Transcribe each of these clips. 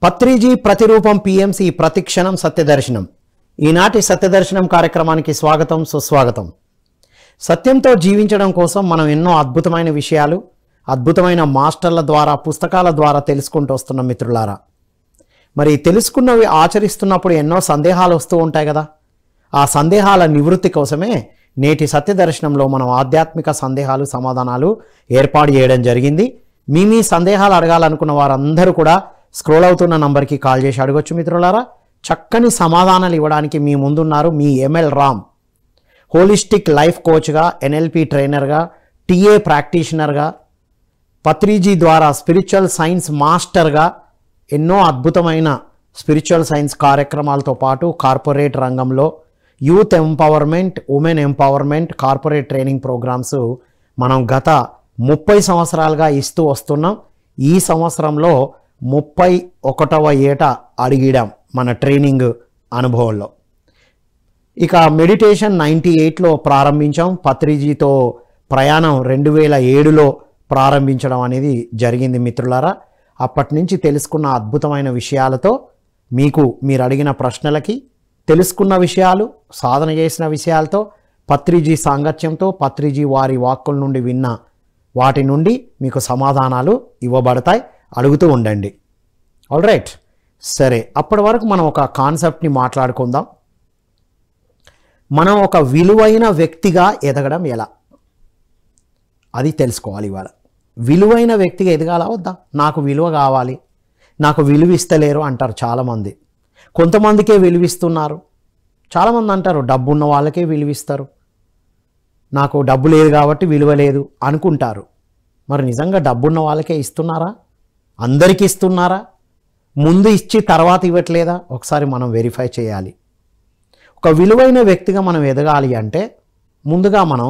పత్రిజీ ప్రతిరూపం పిఎంసి ప్రతిక్షణం సత్యదర్శనం. ఈనాటి సత్యదర్శనం కార్యక్రమానికి స్వాగతం, సుస్వాగతం. సత్యంతో జీవించడం కోసం మనం ఎన్నో అద్భుతమైన విషయాలు అద్భుతమైన మాస్టర్ల ద్వారా పుస్తకాల ద్వారా తెలుసుకుంటూ వస్తున్నాం మిత్రులారా. మరి తెలుసుకున్నవి ఆచరిస్తున్నప్పుడు ఎన్నో సందేహాలు వస్తూ ఉంటాయి కదా. ఆ సందేహాల నివృత్తి కోసమే నేటి సత్యదర్శనంలో మనం ఆధ్యాత్మిక సందేహాలు సమాధానాలు ఏర్పాటు చేయడం జరిగింది. మీ సందేహాలు అడగాలనుకున్న వారందరూ కూడా స్క్రోల్ అవుతున్న నంబర్కి కాల్ చేసి అడగొచ్చు మిత్రులారా. చక్కని సమాధానాలు ఇవ్వడానికి మీ ముందున్నారు మీ ఎంఎల్ రామ్. హోలిస్టిక్ లైఫ్ కోచ్గా, ఎన్ఎల్పి ట్రైనర్గా, టీఏ ప్రాక్టీషనర్గా, పత్రిజీ ద్వారా స్పిరిచువల్ సైన్స్ మాస్టర్గా ఎన్నో అద్భుతమైన స్పిరిచువల్ సైన్స్ కార్యక్రమాలతో పాటు కార్పొరేట్ రంగంలో youth empowerment, women empowerment, corporate training programmes మనం గత 30 సంవత్సరాలుగా ఇస్తూ వస్తున్నాం. ఈ సంవత్సరంలో 31వ ఏట అడిగిడాం మన ట్రైనింగ్ అనుభవంలో. ఇక మెడిటేషన్ 98లో ప్రారంభించాం. పత్రిజీతో ప్రయాణం 2007లో ప్రారంభించడం అనేది జరిగింది మిత్రులారా. అప్పటి నుంచి తెలుసుకున్న అద్భుతమైన విషయాలతో మీరు అడిగిన ప్రశ్నలకి తెలుసుకున్న విషయాలు, సాధన చేసిన విషయాలతో, పత్రిజీ సాంగత్యంతో, పత్రిజీ వారి వాక్కుల నుండి విన్న వాటి నుండి మీకు సమాధానాలు ఇవ్వబడతాయి. అడుగుతూ ఉండండి. ఆల్ రైట్, సరే. అప్పటి వరకు మనం ఒక కాన్సెప్ట్ని మాట్లాడుకుందాం. మనం ఒక విలువైన వ్యక్తిగా ఎదగడం ఎలా, అది తెలుసుకోవాలి ఇవాళ. విలువైన వ్యక్తిగా ఎదగాల వద్దా? నాకు విలువ కావాలి, నాకు విలువ ఇస్తలేరు అంటారు చాలామంది. కొంతమందికే విలువిస్తున్నారు. చాలామంది అంటారు డబ్బు ఉన్న వాళ్ళకే విలువిస్తారు, నాకు డబ్బు లేదు కాబట్టి విలువ లేదు అనుకుంటారు. మరి నిజంగా డబ్బున్న వాళ్ళకే ఇస్తున్నారా? అందరికీ ఇస్తున్నారా? ముందు ఇచ్చి తర్వాత ఇవ్వట్లేదా? ఒకసారి మనం వెరిఫై చేయాలి. ఒక విలువైన వ్యక్తిగా మనం ఎదగాలి అంటే ముందుగా మనం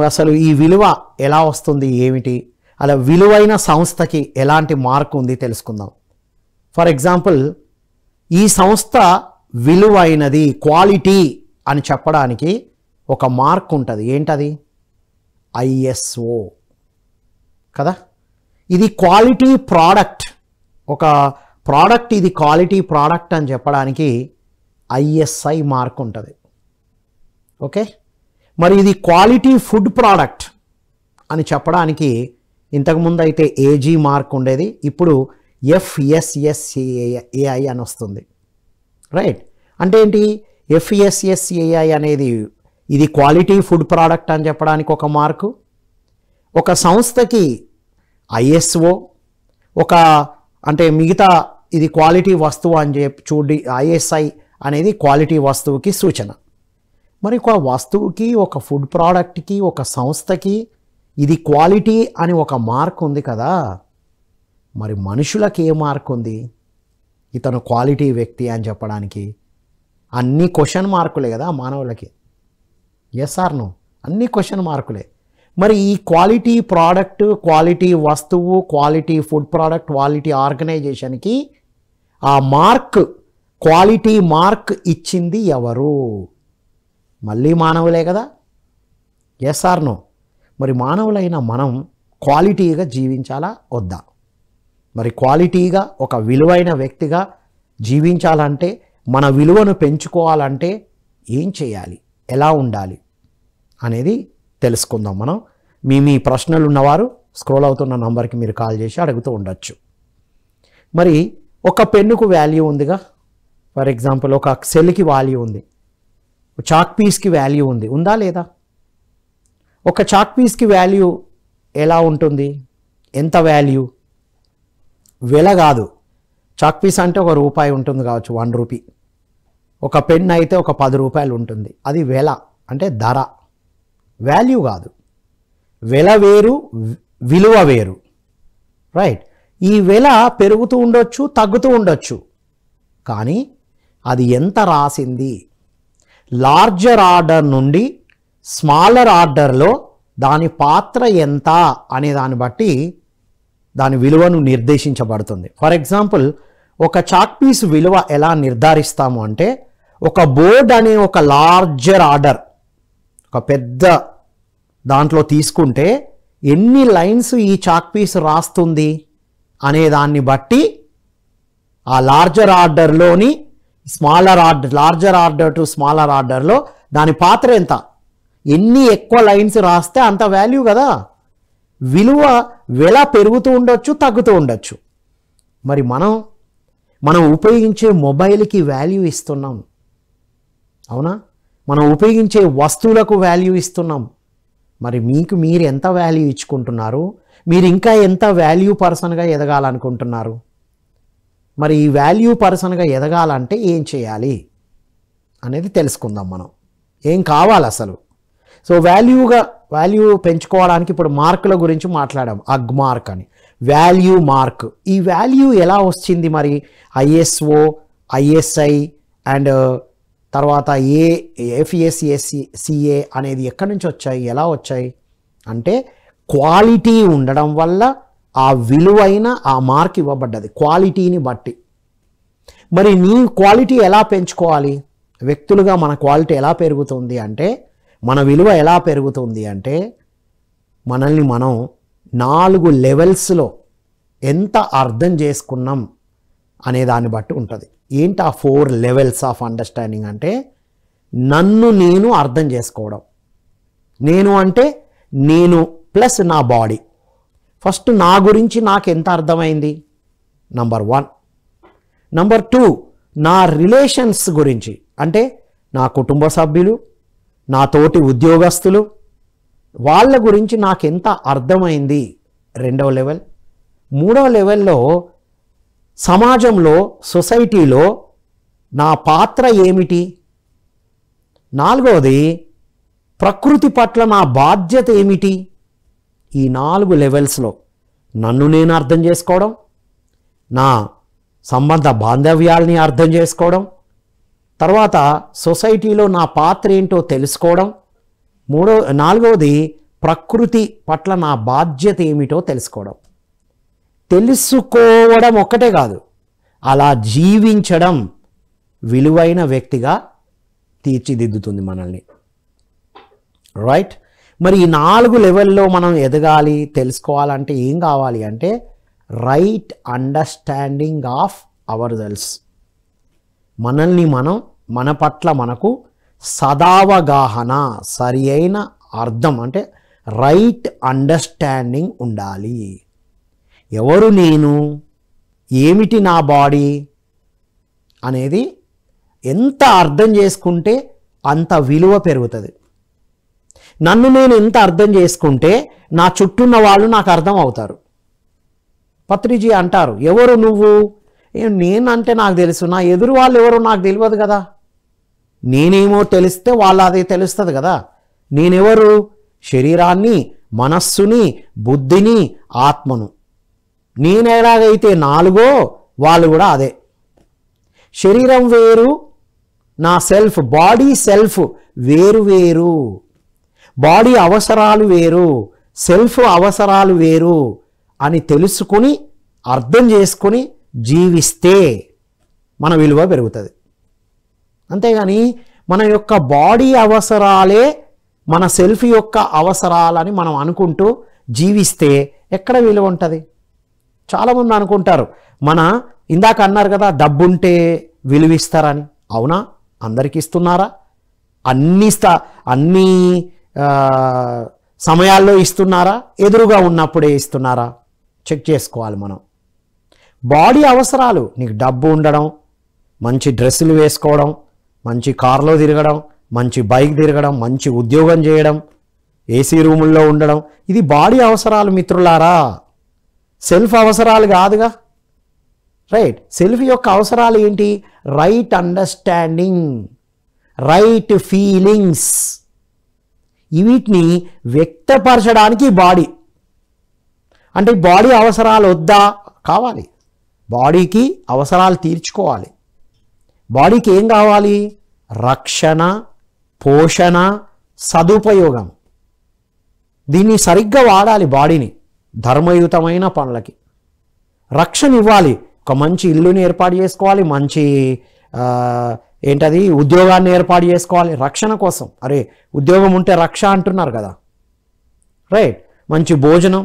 అసలు ఈ విలువ ఎలా వస్తుంది, ఏమిటి, అలా విలువైన సంస్థకి ఎలాంటి మార్క్ ఉంది తెలుసుకుందాం. ఫర్ ఎగ్జాంపుల్, ఈ సంస్థ విలువైనది, క్వాలిటీ అని చెప్పడానికి ఒక మార్క్ ఉంటుంది. ఏంటది? ISO కదా. ఇది క్వాలిటీ ప్రోడక్ట్. ఒక ప్రోడక్ట్ ఇది క్వాలిటీ ప్రోడక్ట్ అని చెప్పడానికి ISI మార్క్ ఉంటుంది. ఓకే. మరి ఇది క్వాలిటీ ఫుడ్ ప్రోడక్ట్ అని చెప్పడానికి ఇంతకుముందు అయితే AG మార్క్ ఉండేది, ఇప్పుడు FSSAI అని వస్తుంది. రైట్. అంటే ఏంటి? FSSAI అనేది ఇది క్వాలిటీ ఫుడ్ ప్రోడక్ట్ అని చెప్పడానికి ఒక మార్కు. ఒక సంస్థకి ISO, అంటే మిగతా ఇది క్వాలిటీ వస్తువు అని చెప్పి చూడి, ISI అనేది క్వాలిటీ వస్తువుకి సూచన. మరి ఒక వస్తువుకి, ఒక ఫుడ్ ప్రోడక్ట్కి, ఒక సంస్థకి ఇది క్వాలిటీ అని ఒక మార్క్ ఉంది కదా. మరి మనుషులకి ఏ మార్క్ ఉంది ఇతను క్వాలిటీ వ్యక్తి అని చెప్పడానికి? అన్ని క్వశ్చన్ మార్కులే కదా మానవులకి. Yes or no? అన్ని క్వశ్చన్ మార్కులే. మరి ఈ క్వాలిటీ ప్రోడక్ట్, క్వాలిటీ వస్తువు, క్వాలిటీ ఫుడ్ ప్రోడక్ట్, క్వాలిటీ ఆర్గనైజేషన్కి ఆ మార్క్, క్వాలిటీ మార్క్ ఇచ్చింది ఎవరు? మళ్ళీ మానవులే కదా. Yes or no? మరి మానవులైన మనం క్వాలిటీగా జీవించాలా వద్దా? మరి క్వాలిటీగా ఒక విలువైన వ్యక్తిగా జీవించాలంటే, మన విలువను పెంచుకోవాలంటే ఏం చేయాలి, ఎలా ఉండాలి అనేది తెలుసుకుందాం మనం. మీ ప్రశ్నలు ఉన్నవారు స్క్రోల్ అవుతున్న నంబర్కి మీరు కాల్ చేసి అడుగుతూ ఉండొచ్చు. మరి ఒక పెన్నుకు వాల్యూ ఉందిగా. ఫర్ ఎగ్జాంపుల్, ఒక సెల్కి వాల్యూ ఉంది, చాక్ పీస్కి వాల్యూ ఉంది, ఉందా లేదా? ఒక చాక్ పీస్కి వాల్యూ ఎలా ఉంటుంది? ఎంత వాల్యూ? వెల కాదు. చాక్ పీస్ అంటే ₹1 ఉంటుంది కావచ్చు, 1 రూపీ. ఒక పెన్ అయితే ఒక ₹10 ఉంటుంది, అది వెల అంటే ధర, వాల్యూ కాదు. వెల వేరు, విలువ వేరు. రైట్. ఈ వెల పెరుగుతూ ఉండొచ్చు, తగ్గుతూ ఉండొచ్చు, కానీ అది ఎంత రాసింది, లార్జర్ ఆర్డర్ నుండి స్మాలర్ ఆర్డర్లో దాని పాత్ర ఎంత అనే దాన్ని బట్టి దాని విలువను నిర్దేశించబడుతుంది. ఫర్ ఎగ్జాంపుల్, ఒక చాక్ పీస్ విలువ ఎలా నిర్ధారిస్తాము అంటే, ఒక బోర్డ్ అనే ఒక లార్జర్ ఆర్డర్, ఒక పెద్ద దాంట్లో తీసుకుంటే ఎన్ని లైన్స్ ఈ చాక్ పీస్ రాస్తుంది అనే దాన్ని బట్టి ఆ లార్జర్ ఆర్డర్లోని లార్జర్ ఆర్డర్ టు స్మాలర్ ఆర్డర్లో దాని పాత్ర ఎంత, ఎన్ని ఎక్కువ లైన్స్ రాస్తే అంత వాల్యూ కదా. విలువ వెల పెరుగుతూ ఉండొచ్చు, తగ్గుతూ ఉండొచ్చు. మరి మనం ఉపయోగించే మొబైల్కి వాల్యూ ఇస్తున్నాం, అవునా? మనం ఉపయోగించే వస్తువులకు వాల్యూ ఇస్తున్నాం. మరి మీరు ఎంత వాల్యూ ఇచ్చుకుంటున్నారు? మీరు ఇంకా ఎంత వాల్యూ పర్సన్గా ఎదగాలనుకుంటున్నారు? మరి ఈ వాల్యూ పర్సన్గా ఎదగాలంటే ఏం చేయాలి అనేది తెలుసుకుందాం మనం. ఏం కావాలి అసలు? సో వాల్యూ పెంచుకోవడానికి ఇప్పుడు మార్కుల గురించి మాట్లాడాం. అగ్ మార్క్ అని, వాల్యూ మార్క్. ఈ వాల్యూ ఎలా వచ్చింది మరి? ISO, ISI అండ్ తర్వాత FSSCA అనేది ఎక్కడి నుంచి వచ్చాయి, ఎలా వచ్చాయి అంటే క్వాలిటీ ఉండడం వల్ల ఆ విలువైన ఆ మార్క్ ఇవ్వబడ్డది, క్వాలిటీని బట్టి. మరి నీ క్వాలిటీ ఎలా పెంచుకోవాలి? వ్యక్తులుగా మన క్వాలిటీ ఎలా పెరుగుతుంది అంటే, మన విలువ ఎలా పెరుగుతుంది అంటే, మనల్ని మనం 4 లెవెల్స్లో ఎంత అర్థం చేసుకున్నాం అనే దాన్ని బట్టి ఉంటుంది. ఏంటి ఆ 4 లెవెల్స్ ఆఫ్ అండర్స్టాండింగ్ అంటే, నన్ను నేను అర్థం చేసుకోవడం. నేను అంటే నేను ప్లస్ నా బాడీ. ఫస్ట్ నా గురించి నాకు ఎంత అర్థమైంది, నంబర్ 1. నంబర్ 2, నా రిలేషన్స్ గురించి, అంటే నా కుటుంబ సభ్యులు, నా తోటి ఉద్యోగస్తులు, వాళ్ళ గురించి నాకు ఎంత అర్థమైంది, 2వ లెవెల్. 3వ లెవెల్లో సమాజంలో, సొసైటీలో నా పాత్ర ఏమిటి. 4వది, ప్రకృతి పట్ల నా బాధ్యత ఏమిటి. ఈ 4 లెవెల్స్లో నన్ను నేను అర్థం చేసుకోవడం, నా సంబంధ బాంధవ్యాల్ని అర్థం చేసుకోవడం, తర్వాత సొసైటీలో నా పాత్ర ఏంటో తెలుసుకోవడం, 4వది ప్రకృతి పట్ల నా బాధ్యత ఏమిటో తెలుసుకోవడం. తెలుసుకోవడం ఒక్కటే కాదు, అలా జీవించడం విలువైన వ్యక్తిగా తీర్చిదిద్దుతుంది మనల్ని. రైట్? మరి ఈ 4 లెవెల్లో మనం ఎదగాలి, తెలుసుకోవాలంటే ఏం కావాలి అంటే right understanding of our cells. మనల్ని మన పట్ల మనకు సదావగాహన, సరి అయిన అర్థం అంటే రైట్ అండర్స్టాండింగ్ ఉండాలి. ఎవరు నేను, ఏమిటి నా బాడీ అనేది ఎంత అర్థం చేసుకుంటే అంత విలువ పెరుగుతుంది. నన్ను నేను ఎంత అర్థం చేసుకుంటే నా చుట్టూన్న వాళ్ళు నాకు అర్థం అవుతారు. పత్రిజీ అంటారు, ఎవరు నువ్వు? నేనంటే నాకు తెలుసు, నా ఎదురు వాళ్ళు ఎవరో నాకు తెలియదు కదా. నేనేమో తెలిస్తే వాళ్ళు అదే తెలుస్తుంది కదా. నేనెవరు? శరీరాన్ని, మనస్సుని, బుద్ధిని, ఆత్మను. నేను ఎలాగైతే 4గో వాళ్ళు కూడా అదే. శరీరం వేరు, నా సెల్ఫ్, బాడీ సెల్ఫ్ వేరు వేరు. బాడీ అవసరాలు వేరు, సెల్ఫ్ అవసరాలు వేరు అని తెలుసుకుని అర్థం చేసుకుని జీవిస్తే మన విలువ పెరుగుతుంది. అంతేగాని మన యొక్క బాడీ అవసరాలే మన సెల్ఫ్ యొక్క అవసరాలని మనం అనుకుంటూ జీవిస్తే ఎక్కడ విలువ ఉంటుంది? చాలామంది అనుకుంటారు, ఇందాక అన్నారు కదా డబ్బుంటే విలువిస్తారని. అవునా? అందరికి ఇస్తున్నారా? అన్ని సమయాల్లో ఇస్తున్నారా? ఎదురుగా ఉన్నప్పుడే ఇస్తున్నారా? చెక్ చేసుకోవాలి మనం. బాడీ అవసరాలు, నీకు డబ్బు ఉండడం, మంచి డ్రెస్సులు వేసుకోవడం, మంచి కార్లో తిరగడం, మంచి బైక్ తిరగడం, మంచి ఉద్యోగం చేయడం, ఏసీ రూముల్లో ఉండడం, ఇది బాడీ అవసరాలు మిత్రులారా, సెల్ఫ్ అవసరాలు కాదుగా. రైట్? సెల్ఫ్ యొక్క అవసరాలు ఏంటి? Right understanding, right feelings. వీటిని వ్యక్తపరచడానికి బాడీ. అంటే బాడీ అవసరాలు వద్దా? కావాలి. బాడీకి అవసరాలు తీర్చుకోవాలి. బాడీకి ఏం కావాలి? రక్షణ, పోషణ, సదుపయోగం. దీన్ని సరిగ్గా వాడాలి. బాడీని ధర్మయుతమైన పనులకి రక్షణ ఇవ్వాలి. ఒక మంచి ఇల్లుని ఏర్పాటు చేసుకోవాలి, మంచి ఉద్యోగాన్ని ఏర్పాటు చేసుకోవాలి రక్షణ కోసం. అరే ఉద్యోగం ఉంటే రక్ష అంటున్నారు కదా. రైట్? మంచి భోజనం,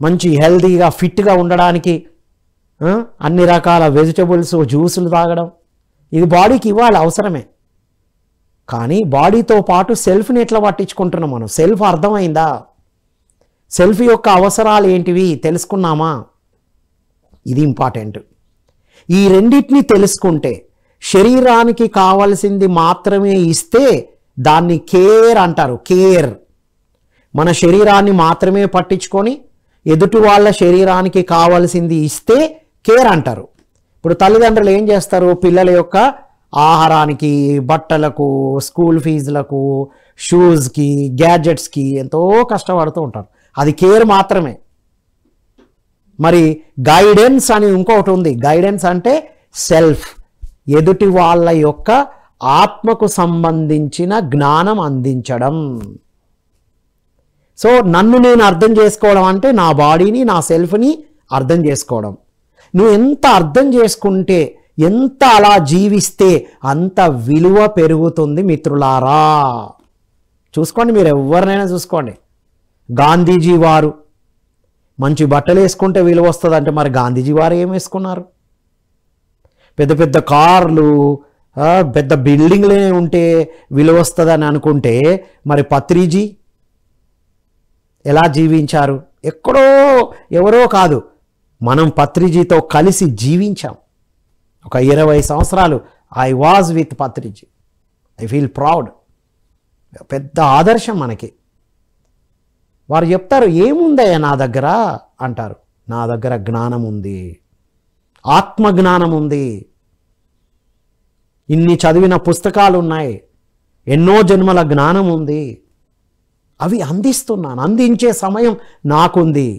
మంచి హెల్తీగా ఫిట్గా ఉండడానికి అన్ని రకాల వెజిటబుల్స్ జ్యూసులు తాగడం, ఇది బాడీకి ఇవ్వాలి, అవసరమే. కానీ బాడీతో పాటు సెల్ఫ్ని ఎట్లా పట్టించుకుంటున్నాం మనం? సెల్ఫ్ అర్థమైందా? సెల్ఫ్ యొక్క అవసరాలు ఏంటివి తెలుసుకున్నామా? ఇది ఇంపార్టెంట్. ఈ రెండింటిని తెలుసుకుంటే శరీరానికి కావలసింది మాత్రమే ఇస్తే దాన్ని కేర్ అంటారు. కేర్. మన శరీరాన్ని మాత్రమే పట్టించుకొని ఎదుటి వాళ్ళ శరీరానికి కావలసింది ఇస్తే కేర్ అంటారు. ఇప్పుడు తల్లిదండ్రులు ఏం చేస్తారు? పిల్లల యొక్క ఆహారానికి, బట్టలకు, స్కూల్ ఫీజులకు, షూస్కి, గ్యాడ్జెట్స్కి ఎంతో కష్టపడుతూ ఉంటారు. అది కేర్ మాత్రమే. మరి గైడెన్స్ అని ఇంకొకటి ఉంది. గైడెన్స్ అంటే సెల్ఫ్, ఎదుటి వాళ్ళ యొక్క ఆత్మకు సంబంధించిన జ్ఞానం అందించడం. సో నన్ను నేను అర్థం చేసుకోవడం అంటే నా బాడీని, నా సెల్ఫ్ని అర్థం చేసుకోవడం. నువ్వు ఎంత అర్థం చేసుకుంటే, ఎంత అలా జీవిస్తే అంత విలువ పెరుగుతుంది మిత్రులారా. చూసుకోండి, మీరు ఎవరినైనా చూసుకోండి. గాంధీజీ వారు మంచి బట్టలు వేసుకుంటే విలువ వస్తుంది అంటే మరి గాంధీజీ వారు ఏం వేసుకున్నారు? పెద్ద పెద్ద కార్లు, పెద్ద బిల్డింగ్లే ఉంటే విలువ వస్తుందని అనుకుంటే మరి పత్రిజీ ఎలా జీవించారు? ఎక్కడో ఎవరో కాదు, మనం పత్రిజీతో కలిసి జీవించాం. ఒక 20 సంవత్సరాలు I was with Patriji. I feel proud. పెద్ద ఆదర్శం మనకి. వారు చెప్తారు, ఏముందయ్యా నా దగ్గర అంటారు. నా దగ్గర జ్ఞానం ఉంది, ఆత్మజ్ఞానం ఉంది, ఇన్ని చదివిన పుస్తకాలు ఉన్నాయి, ఎన్నో జన్మల జ్ఞానం ఉంది, అవి అందిస్తున్నాను. అందించే సమయం నాకుంది.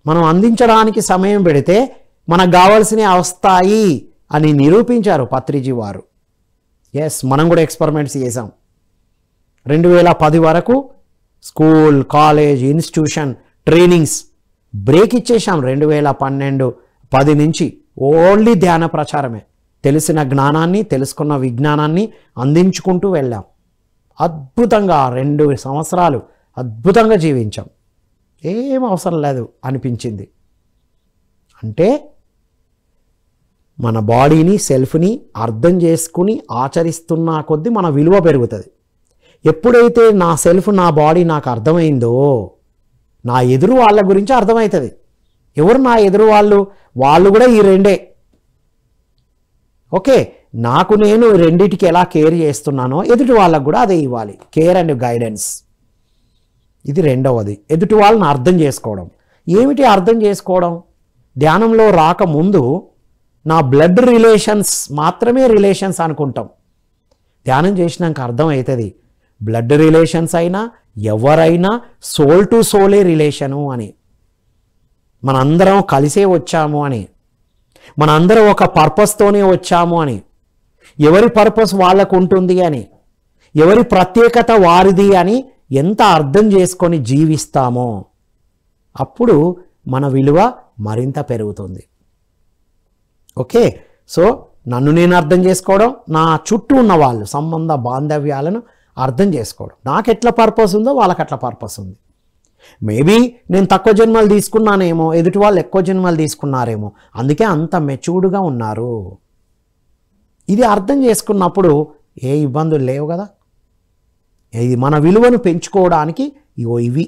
మనం అందించడానికి సమయం పెడితే మనకు కావాల్సినవి వస్తాయి అని నిరూపించారు పత్రిజీ వారు. ఎస్, మనం కూడా ఎక్స్పెరిమెంట్స్ చేసాం. 2010 వరకు school, college, institution, trainings break ఇచ్చేసాం. 2012-10 నుంచి ఓన్లీ ధ్యాన ప్రచారమే. తెలిసిన జ్ఞానాన్ని, తెలుసుకున్న విజ్ఞానాన్ని అందించుకుంటూ వెళ్ళాం. అద్భుతంగా 2 సంవత్సరాలు అద్భుతంగా జీవించాం. ఏం అవసరం లేదు అనిపించింది. అంటే మన బాడీని, సెల్ఫ్ని అర్థం చేసుకుని ఆచరిస్తున్న కొద్దీ మన విలువ పెరుగుతుంది. ఎప్పుడైతే నా సెల్ఫ్, నా బాడీ నాకు అర్థమైందో నా ఎదురు వాళ్ళ గురించి అర్థమవుతుంది. ఎవరు నా ఎదురు వాళ్ళు? వాళ్ళు కూడా ఈ రెండే. ఓకే, నాకు నేను రెండిటికి ఎలా కేర్ చేస్తున్నానో ఎదుటి వాళ్ళకు కూడా అదే ఇవ్వాలి. Care and guidance. ఇది రెండవది. ఎదుటి వాళ్ళని అర్థం చేసుకోవడం. ఏమిటి అర్థం చేసుకోవడం? ధ్యానంలో రాకముందు నా బ్లడ్ రిలేషన్స్ మాత్రమే రిలేషన్స్ అనుకుంటాం. ధ్యానం చేసినాక అర్థమవుతుంది బ్లడ్ రిలేషన్స్ అయినా ఎవరైనా సోల్ టు సోలే రిలేషను అని. మనందరం కలిసే వచ్చాము అని, మనందరం ఒక పర్పస్తోనే వచ్చాము అని, ఎవరి పర్పస్ వాళ్ళకు ఉంటుంది అని, ఎవరి ప్రత్యేకత వారిది అని ఎంత అర్థం చేసుకొని జీవిస్తామో అప్పుడు మన విలువ మరింత పెరుగుతుంది. ఓకే, సో నన్ను నేను అర్థం చేసుకోవడం, నా చుట్టూ ఉన్న వాళ్ళు, సంబంధ బాంధవ్యాలను అర్థం చేసుకోవడం. నాకు ఎట్లా పర్పస్ ఉందో వాళ్ళకి అట్లా పర్పస్ ఉంది. మేబీ నేను తక్కువ జన్మలు తీసుకున్నానేమో, ఎదుటి వాళ్ళు ఎక్కువ జన్మలు తీసుకున్నారేమో, అందుకే అంత మెచ్యూర్డ్గా ఉన్నారు. ఇది అర్థం చేసుకున్నప్పుడు ఏ ఇబ్బందులు లేవు కదా. ఇది మన విలువను పెంచుకోవడానికి ఇవి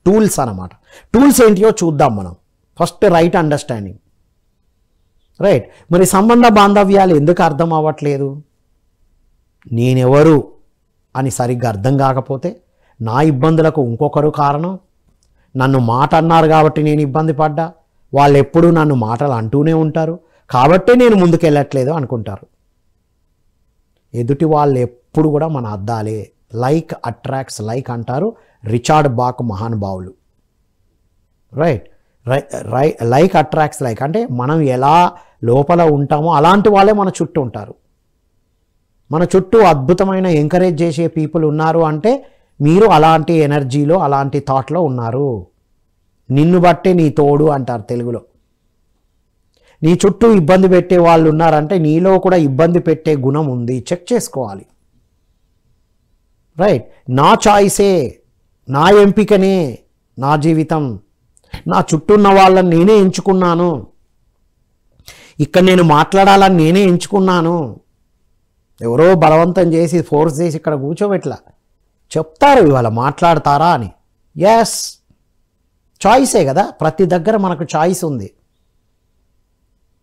టూల్స్ అన్నమాట. టూల్స్ ఏంటియో చూద్దాం మనం. First right understanding. రైట్, మరి సంబంధ బాంధవ్యాలు ఎందుకు అర్థం అవ్వట్లేదు? నేనెవరు అని సరిగ్గా అర్థం కాకపోతే, నా ఇబ్బందులకు ఇంకొకరు కారణం, నన్ను మాట అన్నారు కాబట్టి నేను ఇబ్బంది పడ్డా, వాళ్ళు ఎప్పుడూ నన్ను మాటలు అంటూనే ఉంటారు కాబట్టే నేను ముందుకెళ్ళట్లేదు అనుకుంటారు. ఎదుటి వాళ్ళు ఎప్పుడు కూడా మన అద్దాలే. లైక్ అట్రాక్ట్స్ లైక్ అంటారు రిచార్డ్ బాక్ మహానుభావులు. రైట్, లైక్ అట్రాక్ట్స్ లైక్ అంటే మనం ఎలా లోపల ఉంటామో అలాంటి వాళ్ళే మన చుట్టూ ఉంటారు. మన చుట్టూ అద్భుతమైన ఎంకరేజ్ చేసే పీపుల్ ఉన్నారు అంటే మీరు అలాంటి ఎనర్జీలో, అలాంటి థాట్లో ఉన్నారు. నిన్ను బట్టే నీ తోడు అంటారు తెలుగులో. నీ చుట్టూ ఇబ్బంది పెట్టే వాళ్ళు ఉన్నారంటే నీలో కూడా ఇబ్బంది పెట్టే గుణం ఉంది. చెక్ చేసుకోవాలి. రైట్, నా చాయిసే, నా ఎంపికనే నా జీవితం నా చుట్టూ ఉన్న వాళ్ళని నేనే ఎంచుకున్నాను, ఇక్కడ నేను మాట్లాడాలని నేనే ఎంచుకున్నాను. ఎవరో బలవంతం చేసి ఫోర్స్ చేసి ఇక్కడ కూర్చోబెట్లా. చెప్తారు ఇవాళ మాట్లాడతారా అని. ఎస్, చాయిసే కదా, ప్రతి దగ్గర మనకు చాయిస్ ఉంది.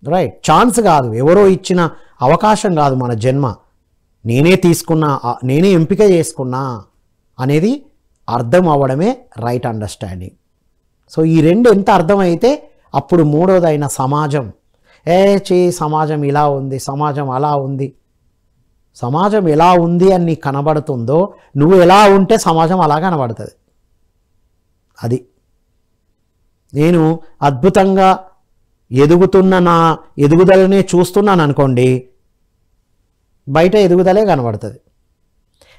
రైట్, ఛాన్స్ కాదు, ఎవరో ఇచ్చిన అవకాశం కాదు మన జన్మ. నేనే తీసుకున్నా, నేనే ఎంపిక చేసుకున్నా అనేది అర్థం అవ్వడమే రైట్ అండర్స్టాండింగ్. సో ఈ రెండు ఎంత అర్థమైతే అప్పుడు మూడోదైన సమాజం, సమాజం ఇలా ఉంది, సమాజం అలా ఉంది. సమాజం ఎలా ఉంది అని నీకు కనబడుతుందో నువ్వు ఎలా ఉంటే సమాజం అలా కనబడుతుంది. అది నేను అద్భుతంగా ఎదుగుతున్న నా ఎదుగుదలనే చూస్తున్నాను అనుకోండి, బయట ఎదుగుదలే కనబడుతుంది.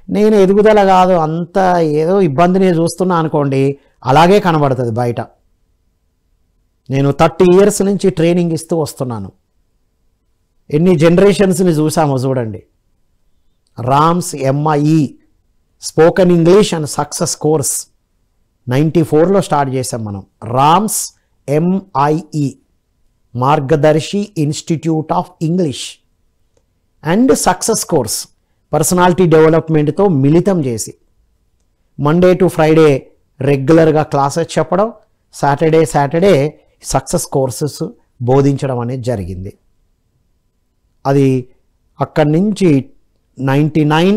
నేను ఎదుగుదల కాదు, అంత ఏదో ఇబ్బందిని చూస్తున్నా అనుకోండి, అలాగే కనబడుతుంది బయట. నేను 30 years నుంచి ట్రైనింగ్ ఇస్తూ వస్తున్నాను. ఎన్ని జనరేషన్స్ని చూసామో చూడండి. Rams MIE spoken English and success course 94లో స్టార్ట్ చేసాం మనం. Rams MIE Margadarsi institute of English and success course personality డెవలప్మెంట్తో మిళితం చేసి మండే టు ఫ్రైడే రెగ్యులర్గా క్లాసెస్ చెప్పడం, సాటర్డే సక్సెస్ కోర్సెస్ బోధించడం అనేది జరిగింది. అది అక్కడి నుంచి 99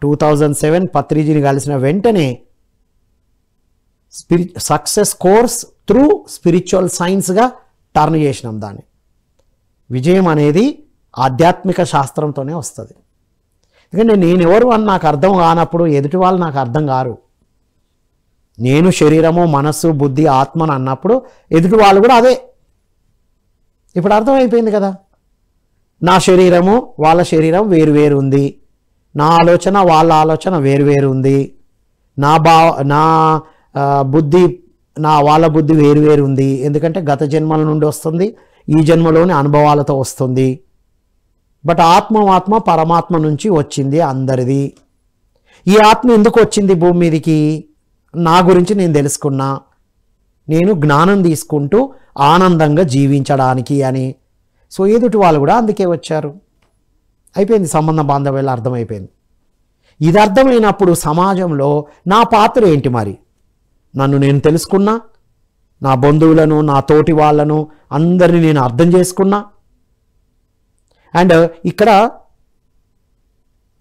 2007 పత్రిజీని కలిసిన వెంటనే సక్సెస్ కోర్స్ త్రూ స్పిరిచువల్ సైన్స్గా టర్న్ చేసినాం దాన్ని. విజయం అనేది ఆధ్యాత్మిక శాస్త్రంతోనే వస్తుంది. ఎందుకంటే నేను ఎవరు అని నాకు అర్థం కానప్పుడు ఎదుటి వాళ్ళు నాకు అర్థం కారు. నేను శరీరము, మనస్సు, బుద్ధి, ఆత్మను అన్నప్పుడు ఎదుటి వాళ్ళు కూడా అదే. ఇప్పుడు అర్థమైపోయింది కదా, నా శరీరము వాళ్ళ శరీరం వేరు ఉంది, నా ఆలోచన వాళ్ళ ఆలోచన వేరు ఉంది, నా బుద్ధి వాళ్ళ బుద్ధి వేరు ఉంది. ఎందుకంటే గత జన్మల నుండి వస్తుంది, ఈ జన్మలోని అనుభవాలతో వస్తుంది. బట్ ఆత్మ పరమాత్మ నుంచి వచ్చింది అందరిది. ఈ ఆత్మ ఎందుకు వచ్చింది భూమి మీదకి? నా గురించి నేను తెలుసుకున్నా, నేను జ్ఞానం తీసుకుంటూ ఆనందంగా జీవించడానికి అని. సో ఎదుటి వాళ్ళు కూడా అందుకే వచ్చారు. అయిపోయింది, సంబంధ బాంధవ్యాలు అర్థమైపోయింది. ఇది అర్థమైనప్పుడు సమాజంలో నా పాత్ర ఏంటి మరి? నన్ను నేను తెలుసుకున్నా, నా బంధువులను, నా తోటి వాళ్ళను అందరినీ నేను అర్థం చేసుకున్నా. అండ్ ఇక్కడ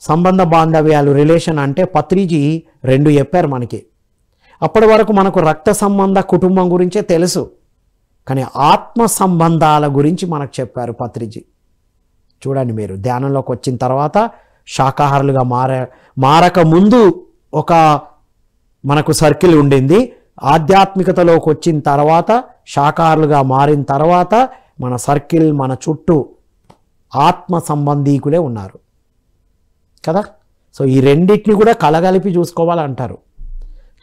సంబంధ బాంధవ్యాలు, రిలేషన్ అంటే పత్రిజీ 2 చెప్పారు మనకి. అప్పటి వరకు మనకు రక్త సంబంధ కుటుంబం గురించే తెలుసు, కానీ ఆత్మ సంబంధాల గురించి మనకు చెప్పారు పత్రిజీ. చూడండి, మీరు ధ్యానంలోకి వచ్చిన తర్వాత శాకాహారులుగా మారక ముందు ఒక మనకు సర్కిల్ ఉండింది. ఆధ్యాత్మికతలోకి వచ్చిన తర్వాత, శాకాహారులుగా మారిన తర్వాత మన సర్కిల్, మన చుట్టూ ఆత్మ సంబంధీకులే ఉన్నారు కదా. సో ఈ రెండింటిని కూడా కలగలిపి చూసుకోవాలంటారు.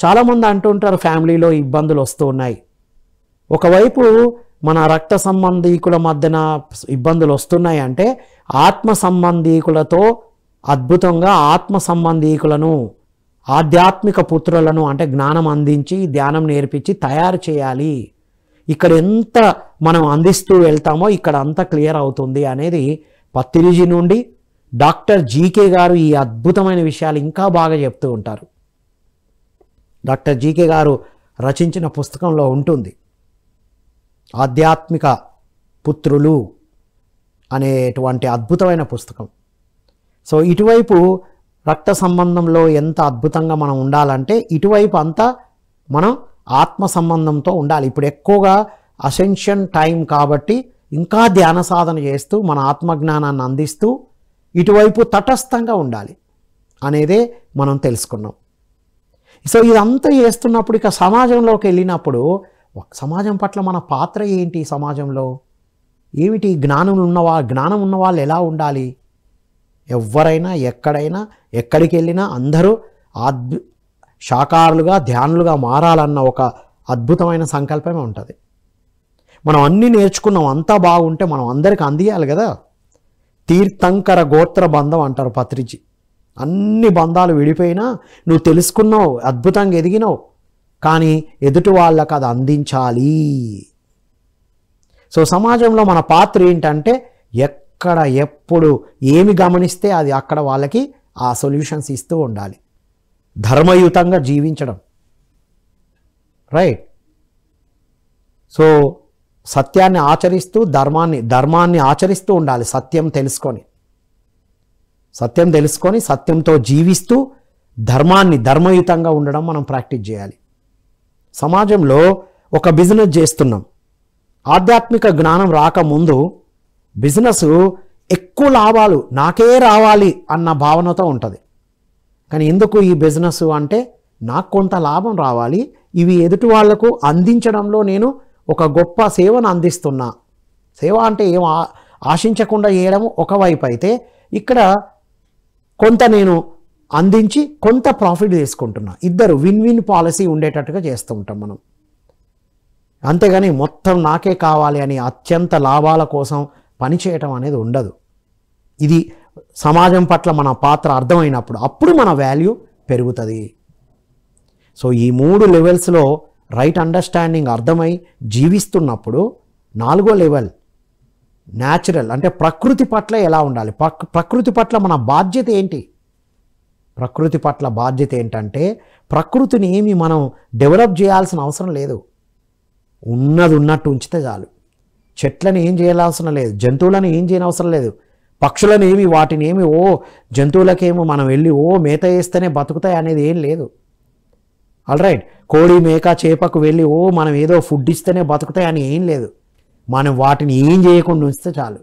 చాలామంది అంటుంటారు ఫ్యామిలీలో ఇబ్బందులు వస్తూ ఉన్నాయి. ఒకవైపు మన రక్త సంబంధీకుల మధ్యన ఇబ్బందులు వస్తున్నాయి అంటే ఆత్మ సంబంధీకులతో అద్భుతంగా ఆత్మ సంబంధీకులను, ఆధ్యాత్మిక పుత్రులను అంటే జ్ఞానం అందించి, ధ్యానం నేర్పించి తయారు చేయాలి. ఇక్కడ ఎంత మనం అందిస్తూ వెళ్తామో ఇక్కడ అంత క్లియర్ అవుతుంది అనేది పత్రిజీ నుండి డాక్టర్ జీకే గారు ఈ అద్భుతమైన విషయాలు ఇంకా బాగా చెప్తూ ఉంటారు. డాక్టర్ జీకే గారు రచించిన పుస్తకంలో ఉంటుంది ఆధ్యాత్మిక పుత్రులు అనేటువంటి అద్భుతమైన పుస్తకం. సో ఇటువైపు రక్త సంబంధంలో ఎంత అద్భుతంగా మనం ఉండాలంటే ఇటువైపు అంతా మనం ఆత్మ సంబంధంతో ఉండాలి. ఇప్పుడు ఎక్కువగా అసెన్షన్ టైం కాబట్టి ఇంకా ధ్యాన సాధన చేస్తూ మన ఆత్మజ్ఞానాన్ని అందిస్తూ ఇటువైపు తటస్థంగా ఉండాలి అనేదే మనం తెలుసుకున్నాం. సో ఇదంతా చేస్తున్నప్పుడు ఇక సమాజంలోకి వెళ్ళినప్పుడు సమాజం పట్ల మన పాత్ర ఏంటి? సమాజంలో ఏమిటి? జ్ఞానం ఉన్న వాళ్ళు ఎలా ఉండాలి? ఎవరైనా ఎక్కడైనా ఎక్కడికి వెళ్ళినా అందరూ శాకాహారులుగా, ధ్యానులుగా మారాలన్న ఒక అద్భుతమైన సంకల్పమే ఉంటుంది. మనం అన్నీ నేర్చుకున్నాం, అంతా బాగుంటే మనం అందరికీ అందియాలి కదా. తీర్థంకర గోత్ర బంధం అంటారు పత్రిజీ. అన్ని బంధాలు విడిపోయినా నువ్వు తెలుసుకున్నావు, అద్భుతంగా ఎదిగినావు, కానీ ఎదుటి వాళ్ళకు అది అందించాలి. సో సమాజంలో మన పాత్ర ఏంటంటే ఎక్కడ ఎప్పుడు ఏమి గమనిస్తే అది అక్కడ వాళ్ళకి ఆ సొల్యూషన్స్ ఇస్తూ ఉండాలి. ధర్మయుతంగా జీవించడం, రైట్. సో సత్యాన్ని ఆచరిస్తూ ధర్మాన్ని ఆచరిస్తూ ఉండాలి. సత్యం తెలుసుకొని సత్యంతో జీవిస్తూ ధర్మయుతంగా ఉండడం మనం ప్రాక్టీస్ చేయాలి. సమాజంలో ఒక బిజినెస్ చేస్తున్నాం. ఆధ్యాత్మిక జ్ఞానం రాకముందు బిజినెస్ ఎక్కువ లాభాలు నాకే రావాలి అన్న భావనతో ఉంటుంది. కానీ ఎందుకు ఈ బిజినెస్ అంటే నాకు కొంత లాభం రావాలి, ఇవి ఎదుటి వాళ్లకు అందించడంలో నేను ఒక గొప్ప సేవను అందిస్తున్నా. సేవ అంటే ఏం ఆశించకుండా చేయడం ఒకవైపు అయితే, ఇక్కడ కొంత నేను అందించి కొంత ప్రాఫిట్ తీసుకుంటున్నా. ఇద్దరు విన్ విన్ పాలసీ ఉండేటట్టుగా చేస్తూ ఉంటాం మనం. అంతేగాని మొత్తం నాకే కావాలి అని అత్యంత లాభాల కోసం పనిచేయటం అనేది ఉండదు. ఇది సమాజం పట్ల మన పాత్ర అర్థమైనప్పుడు అప్పుడు మన వాల్యూ పెరుగుతుంది. సో ఈ 3 లెవెల్స్లో రైట్ అండర్స్టాండింగ్ అర్థమై జీవిస్తున్నప్పుడు 4వ లెవెల్ న్యాచురల్, అంటే ప్రకృతి పట్ల ఎలా ఉండాలి, ప్రకృతి పట్ల మన బాధ్యత ఏంటి. ప్రకృతి పట్ల బాధ్యత ఏంటంటే ప్రకృతిని ఏమి మనం డెవలప్ చేయాల్సిన అవసరం లేదు. ఉన్నది ఉన్నట్టు ఉంచితే చాలు. చెట్లను ఏం చేయాల్సిన లేదు, జంతువులను ఏం చేయనవసరం లేదు, పక్షులను ఏమి వాటిని ఏమి జంతువులకేమో మనం వెళ్ళి మేత వేస్తేనే బతుకుతాయి అనేది ఏం లేదు. ఆల్రైట్, కోడి మేక చేపకు వెళ్ళి మనం ఏదో ఫుడ్ ఇస్తేనే బతుకుతాయి అని ఏం లేదు. మనం వాటిని ఏం చేయకుండా ఉంచితే చాలు.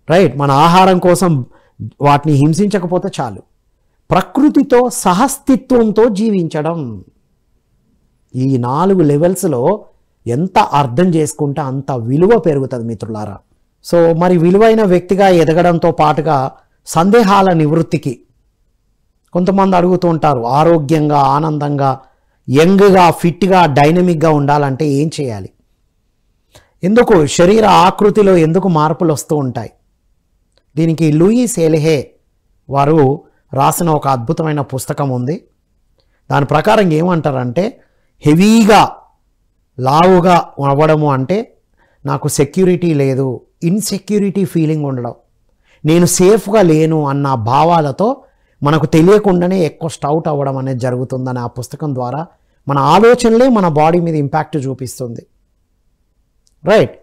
రైట్, మన ఆహారం కోసం వాటిని హింసించకపోతే చాలు. ప్రకృతితో సహస్థిత్వంతో జీవించడం, ఈ 4 లెవెల్స్లో ఎంత అర్థం చేసుకుంటే అంత విలువ పెరుగుతుంది మిత్రులారా. సో మరి విలువైన వ్యక్తిగా ఎదగడంతో పాటుగా సందేహాల నివృత్తికి కొంతమంది అడుగుతూ ఉంటారు, ఆరోగ్యంగా ఆనందంగా యంగ్గా ఫిట్గా డైనమిక్గా ఉండాలంటే ఏం చేయాలి, ఎందుకు శరీర ఆకృతిలో ఎందుకు మార్పులు వస్తూ ఉంటాయి. దీనికి లూయిస్ ఎలిహే వారు రాసిన ఒక అద్భుతమైన పుస్తకం ఉంది. దాని ప్రకారం ఏమంటారంటే, హెవీగా లావుగా అవ్వడము అంటే నాకు సెక్యూరిటీ లేదు, ఇన్సెక్యూరిటీ ఫీలింగ్ ఉండడం, నేను సేఫ్గా లేను అన్న భావాలతో మనకు తెలియకుండానే ఎక్కువ స్టౌట్ అవ్వడం అనేది జరుగుతుందని ఆ పుస్తకం ద్వారా మన ఆలోచనలే మన బాడీ మీద ఇంపాక్ట్ చూపిస్తుంది. రైట్,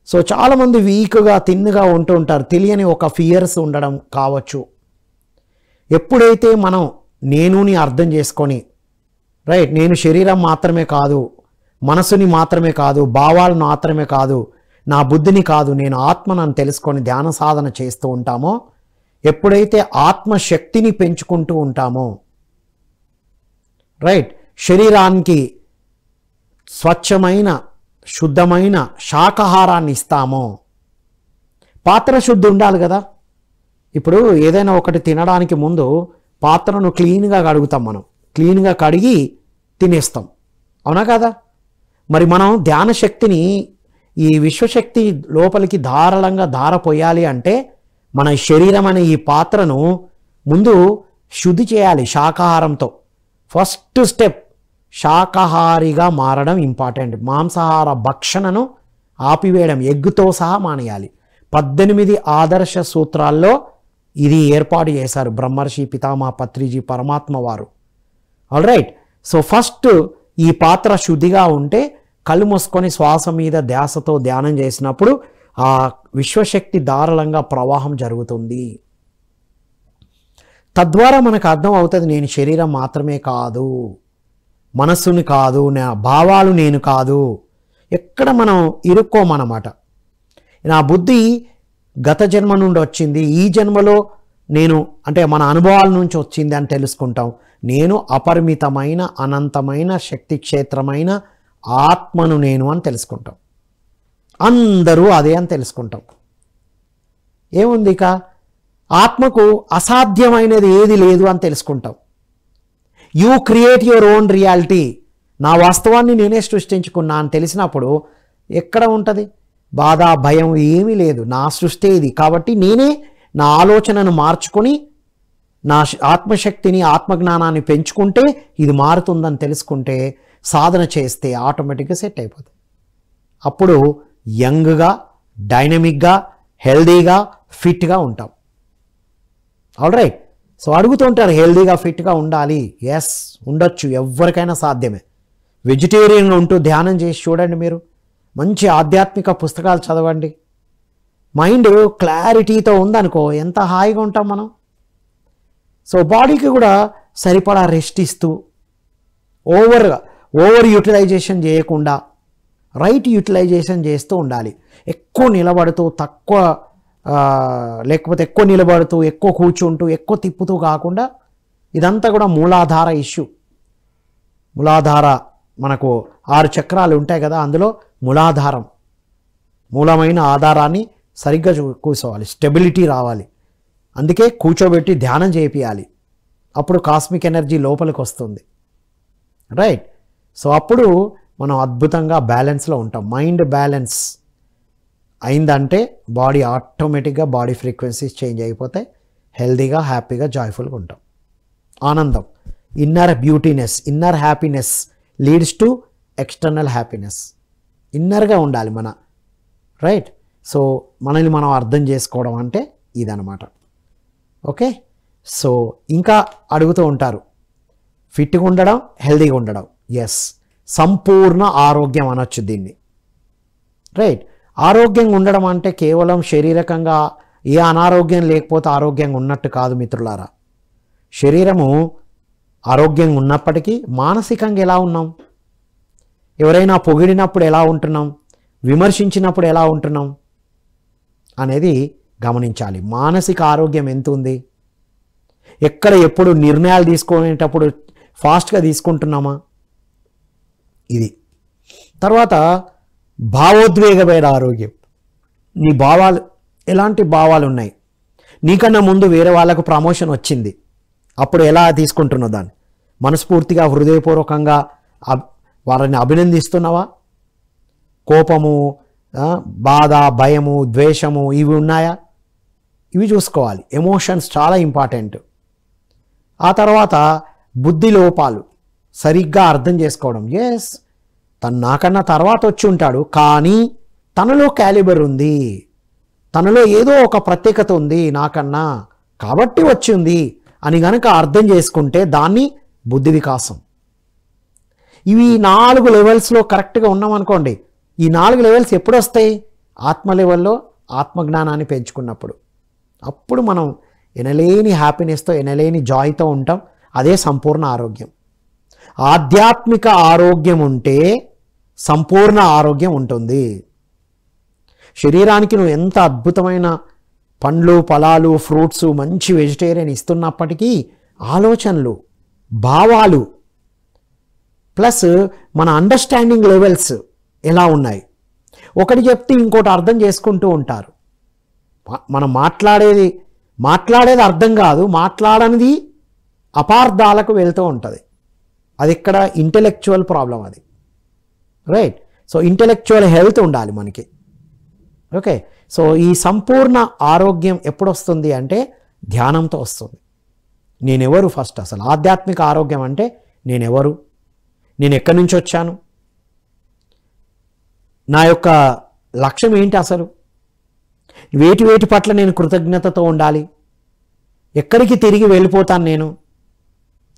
సో చాలామంది వీక్గా తిన్నుగా ఉంటూ ఉంటారు, తెలియని ఒక ఫియర్స్ ఉండడం కావచ్చు. ఎప్పుడైతే మనం నేనుని అర్థం చేసుకొని, రైట్, నేను శరీరం మాత్రమే కాదు, మనసుని మాత్రమే కాదు, భావాలను మాత్రమే కాదు, నా బుద్ధిని కాదు, నేను ఆత్మను తెలుసుకొని ధ్యాన సాధన చేస్తూ ఉంటామో, ఎప్పుడైతే ఆత్మశక్తిని పెంచుకుంటూ ఉంటామో, రైట్, శరీరానికి స్వచ్ఛమైన శుద్ధమైన శాకాహారాన్ని ఇస్తామో, పాత్ర శుద్ధి ఉండాలి కదా. ఇప్పుడు ఏదైనా ఒకటి తినడానికి ముందు పాత్రను క్లీన్గా కడుగుతాం, మనం క్లీన్గా కడిగి తినేస్తాం, అవునా కదా. మరి మనం ధ్యాన శక్తిని ఈ విశ్వశక్తి లోపలికి ధారాళంగా ధారపోయాలి అంటే మన శరీరం అనే ఈ పాత్రను ముందు శుద్ధి చేయాలి శాకాహారంతో. ఫస్ట్ స్టెప్ శాకాహారిగా మారడం ఇంపార్టెంట్. మాంసాహార భక్షణను ఆపివేయడం, ఎగ్గుతో సహా మానేయాలి. 18 ఆదర్శ సూత్రాల్లో ఇది ఏర్పాటు చేశారు బ్రహ్మర్షి పితామహ పత్రిజీ పరమాత్మ వారు. ఆల్రైట్, సో ఫస్ట్ ఈ పాత్ర శుద్ధిగా ఉంటే కళ్ళు మూసుకొని శ్వాస మీద ధ్యాసతో ధ్యానం చేసినప్పుడు ఆ విశ్వశక్తి ధారాళంగా ప్రవాహం జరుగుతుంది. తద్వారా మనకు అర్థం అవుతుంది, నేను శరీరం మాత్రమే కాదు, మనస్సుని కాదు, నా భావాలు నేను కాదు. ఎక్కడ మనం ఇరుక్కోమన్నమాట. నా బుద్ధి గత జన్మ నుండి వచ్చింది, ఈ జన్మలో నేను అంటే మన అనుభవాల నుంచి వచ్చింది అని తెలుసుకుంటాం. నేను అపరిమితమైన అనంతమైన శక్తి క్షేత్రమైన ఆత్మను నేను అని తెలుసుకుంటాం. అందరూ అదే అని తెలుసుకుంటాం. ఏముంది, ఇక ఆత్మకు అసాధ్యమైనది ఏది లేదు అని తెలుసుకుంటాం. You create your own reality, నా వాస్తవాన్ని నేనే సృష్టించుకున్నా అని తెలిసినప్పుడు ఎక్కడ ఉంటుంది బాధ భయం, ఏమీ లేదు. నా సృష్టి ఇది కాబట్టి నేనే నా ఆలోచనను మార్చుకొని నా ఆత్మశక్తిని ఆత్మజ్ఞానాన్ని పెంచుకుంటే ఇది మారుతుందని తెలుసుకుంటే సాధన చేస్తే ఆటోమేటిక్గా సెట్ అయిపోతుంది. అప్పుడు యంగ్గా, డైనమిక్గా, హెల్దీగా, ఫిట్గా ఉంటాం. ఆల్రైట్. సో అడుగుతుంటారు హెల్దీగా ఫిట్గా ఉండాలి. ఎస్, ఉండొచ్చు, ఎవరికైనా సాధ్యమే. వెజిటేరియన్గా ఉంటూ ధ్యానం చేసి చూడండి. మీరు మంచి ఆధ్యాత్మిక పుస్తకాలు చదవండి. మైండ్ క్లారిటీతో ఉందనుకో ఎంత హాయిగా ఉంటాం మనం. సో బాడీకి కూడా సరిపడా రెస్ట్ ఇస్తూ ఓవర్ యూటిలైజేషన్ చేయకుండా రైట్ యూటిలైజేషన్ చేస్తూ ఉండాలి. ఎక్కువ నిలబడుతూ తక్కువ లేకపోతే ఎక్కువ నిలబడుతూ ఎక్కువ కూర్చుంటూ ఎక్కువ తిప్పుతూ కాకుండా ఇదంతా కూడా మూలాధార ఇష్యూ. మూలాధార మనకు 6 చక్రాలు ఉంటాయి కదా, అందులో మూలాధారం, మూలమైన ఆధారాన్ని సరిగ్గా కూర్చోవాలి, స్టెబిలిటీ రావాలి. అందుకే కూర్చోబెట్టి ధ్యానం చేపియాలి. అప్పుడు కాస్మిక్ ఎనర్జీ లోపలికి వస్తుంది. రైట్. సో అప్పుడు మనం అద్భుతంగా బ్యాలెన్స్లో ఉంటాం. మైండ్ బ్యాలెన్స్ అయిందంటే బాడీ ఆటోమేటిక్గా బాడీ ఫ్రీక్వెన్సీస్ చేంజ్ అయిపోతాయి. హెల్దీగా, హ్యాపీగా, జాయ్ఫుల్గా ఉంటాం. ఆనందం, inner beautyness, inner happiness leads to external happiness. ఇన్నర్గా ఉండాలి మన. రైట్. సో మనల్ని మనం అర్థం చేసుకోవడం అంటే ఇదనమాట. ఓకే. సో ఇంకా అడుగుతూ ఉంటారు ఫిట్గా ఉండడం, హెల్దీగా ఉండడం. ఎస్, సంపూర్ణ ఆరోగ్యం అనొచ్చు దీన్ని. రైట్. ఆరోగ్యంగా ఉండడం అంటే కేవలం శారీరకంగా ఏ అనారోగ్యం లేకపోతే ఆరోగ్యంగా ఉన్నట్టు కాదు మిత్రులారా. శరీరము ఆరోగ్యంగా ఉన్నప్పటికీ మానసికంగా ఎలా ఉన్నాం, ఎవరైనా పొగిడినప్పుడు ఎలా ఉంటున్నాం, విమర్శించినప్పుడు ఎలా ఉంటున్నాం అనేది గమనించాలి. మానసిక ఆరోగ్యం ఎంత ఉంది, ఎక్కడ ఎప్పుడు నిర్ణయాలు తీసుకునేటప్పుడు ఫాస్ట్గా తీసుకుంటున్నామా, ఇది. తర్వాత భావోద్వేగమైన ఆరోగ్యం. నీ భావాలు, ఎలాంటి భావాలు ఉన్నాయి, నీకన్నా ముందు వేరే వాళ్ళకు ప్రమోషన్ వచ్చింది, అప్పుడు ఎలా తీసుకుంటున్నావు దాన్ని, మనస్ఫూర్తిగా హృదయపూర్వకంగా వారిని అభినందిస్తున్నావా, కోపము, బాధ, భయము, ద్వేషము ఇవి ఉన్నాయా, ఇవి చూసుకోవాలి. ఎమోషన్స్ చాలా ఇంపార్టెంట్. ఆ తర్వాత బుద్ధి లోపాలు సరిగ్గా అర్థం చేసుకోవడం. ఎస్, తను నాకన్నా తర్వాత వచ్చి ఉంటాడు, కానీ తనలో క్యాలిబర్ ఉంది, తనలో ఏదో ఒక ప్రత్యేకత ఉంది నాకన్నా, కాబట్టి వచ్చింది అని గనక అర్థం చేసుకుంటే దాన్ని బుద్ధి వికాసం. ఇవి 4 లెవెల్స్లో కరెక్ట్గా ఉన్నామనుకోండి. ఈ 4 లెవెల్స్ ఎప్పుడు వస్తాయి? ఆత్మ లెవెల్లో ఆత్మజ్ఞానాన్ని పెంచుకున్నప్పుడు. అప్పుడు మనం ఎనలేని హ్యాపీనెస్తో, ఎనలేని జాయ్తో ఉంటాం. అదే సంపూర్ణ ఆరోగ్యం. ఆధ్యాత్మిక ఆరోగ్యం ఉంటే సంపూర్ణ ఆరోగ్యం ఉంటుంది. శరీరానికి నువ్వు ఎంత అద్భుతమైన పండ్లు, ఫలాలు, ఫ్రూట్స్, మంచి వెజిటేరియన్ ఇస్తున్నప్పటికీ ఆలోచనలు, భావాలు ప్లస్ మన అండర్స్టాండింగ్ లెవెల్స్ ఎలా ఉన్నాయి, ఒకటి చెప్తే ఇంకోటి అర్థం చేసుకుంటూ ఉంటారు. మనం మాట్లాడేది అర్థం కాదు, మాట్లాడనిది అపార్థాలకు వెళ్తూ ఉంటుంది. అది ఇక్కడ ఇంటెలెక్చువల్ ప్రాబ్లం అది. రైట్. సో ఇంటెలెక్చువల్ హెల్త్ ఉండాలి మనకి. ఓకే. సో ఈ సంపూర్ణ ఆరోగ్యం ఎప్పుడు వస్తుంది అంటే ధ్యానంతో వస్తుంది. నేనెవరు ఫస్ట్, అసలు ఆధ్యాత్మిక ఆరోగ్యం అంటే నేనెవరు, నేను ఎక్కడి నుంచి వచ్చాను, నా యొక్క లక్ష్యం ఏంటి, అసలు వేటి పట్ల నేను కృతజ్ఞతతో ఉండాలి, ఎక్కడికి తిరిగి వెళ్ళిపోతాను నేను,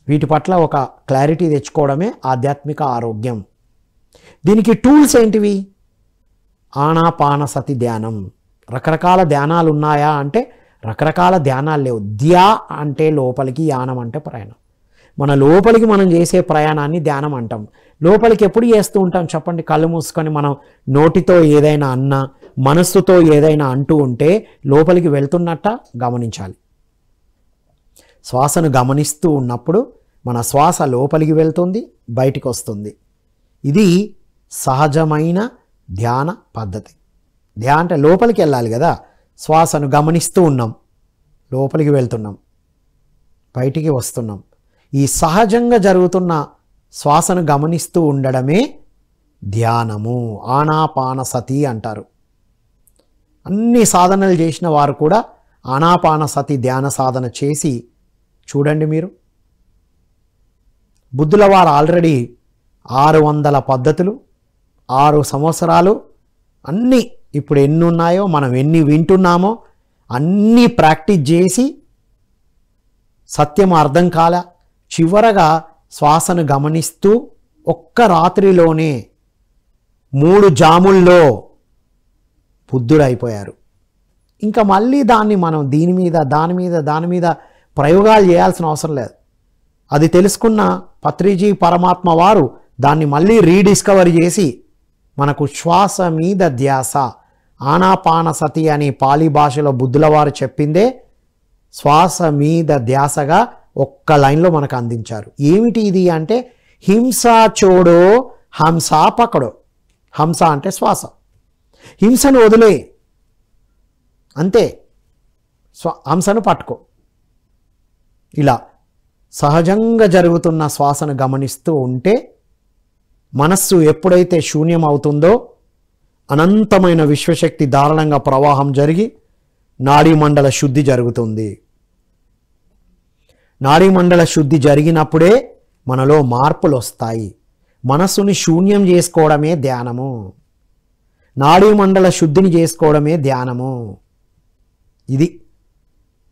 వీటి పట్ల ఒక క్లారిటీ తెచ్చుకోవడమే ఆధ్యాత్మిక ఆరోగ్యం. దీనికి టూల్స్ ఏంటివి? ఆనాపానసతి ధ్యానం. రకరకాల ధ్యానాలు ఉన్నాయా అంటే రకరకాల ధ్యానాలు లేవు. ధ్యా అంటే లోపలికి, యానం అంటే ప్రయాణం. మన లోపలికి మనం చేసే ప్రయాణాన్ని ధ్యానం అంటాం. లోపలికి ఎప్పుడు చేస్తూ ఉంటాం చెప్పండి? కళ్ళు మూసుకొని మనం నోటితో ఏదైనా అన్నా, మనస్సుతో ఏదైనా అంటూ ఉంటే లోపలికి వెళ్తున్నట్ట గమనించాలి. శ్వాసను గమనిస్తూ ఉన్నప్పుడు మన శ్వాస లోపలికి వెళ్తుంది, బయటికి వస్తుంది. ఇది సహజమైన ధ్యాన పద్ధతి. ధ్యానం అంటే లోపలికి వెళ్ళాలి కదా. శ్వాసను గమనిస్తూ ఉన్నాం, లోపలికి వెళ్తున్నాం, బయటికి వస్తున్నాం. ఈ సహజంగా జరుగుతున్న శ్వాసను గమనిస్తూ ఉండడమే ధ్యానము, ఆనాపానసతి అంటారు. అన్ని సాధనలు చేసిన వారు కూడా ఆనాపానసతి ధ్యాన సాధన చేసి చూడండి మీరు. బుద్ధుల వారు ఆల్రెడీ 600 పద్ధతులు, 6 సంవత్సరాలు అన్నీ ఇప్పుడు ఎన్ని ఉన్నాయో మనం ఎన్ని వింటున్నామో అన్నీ ప్రాక్టీస్ చేసి సత్యం అర్థం కాల చివరగా శ్వాసను గమనిస్తూ ఒక్క రాత్రిలోనే 3 జాముల్లో బుద్ధుడైపోయారు. ఇంకా మళ్ళీ దాన్ని మనం దాని మీద ప్రయోగాలు చేయాల్సిన అవసరం లేదు. అది తెలుసుకున్న పత్రిజీ పరమాత్మ వారు దాన్ని మళ్ళీ రీడిస్కవర్ చేసి మనకు శ్వాస మీద ధ్యాస, ఆనాపానసతి అని పాలి భాషలో బుద్ధుల వారు చెప్పిందే శ్వాస మీద ధ్యాసగా ఒక్క లైన్లో మనకు అందించారు. ఏమిటి ఇది అంటే హింసా చోడో హంసా పకడో. హంస అంటే శ్వాస, హింసను వదిలే అంతే, హంసను పట్టుకో. ఇలా సహజంగా జరుగుతున్న శ్వాసను గమనిస్తూ ఉంటే మనస్సు ఎప్పుడైతే శూన్యం అవుతుందో అనంతమైన విశ్వశక్తి దారుణంగా ప్రవాహం జరిగి నాడీమండల శుద్ధి జరుగుతుంది. నాడీమండల శుద్ధి జరిగినప్పుడే మనలో మార్పులు వస్తాయి. మనస్సుని శూన్యం చేసుకోవడమే ధ్యానము, నాడీమండల శుద్ధిని చేసుకోవడమే ధ్యానము. ఇది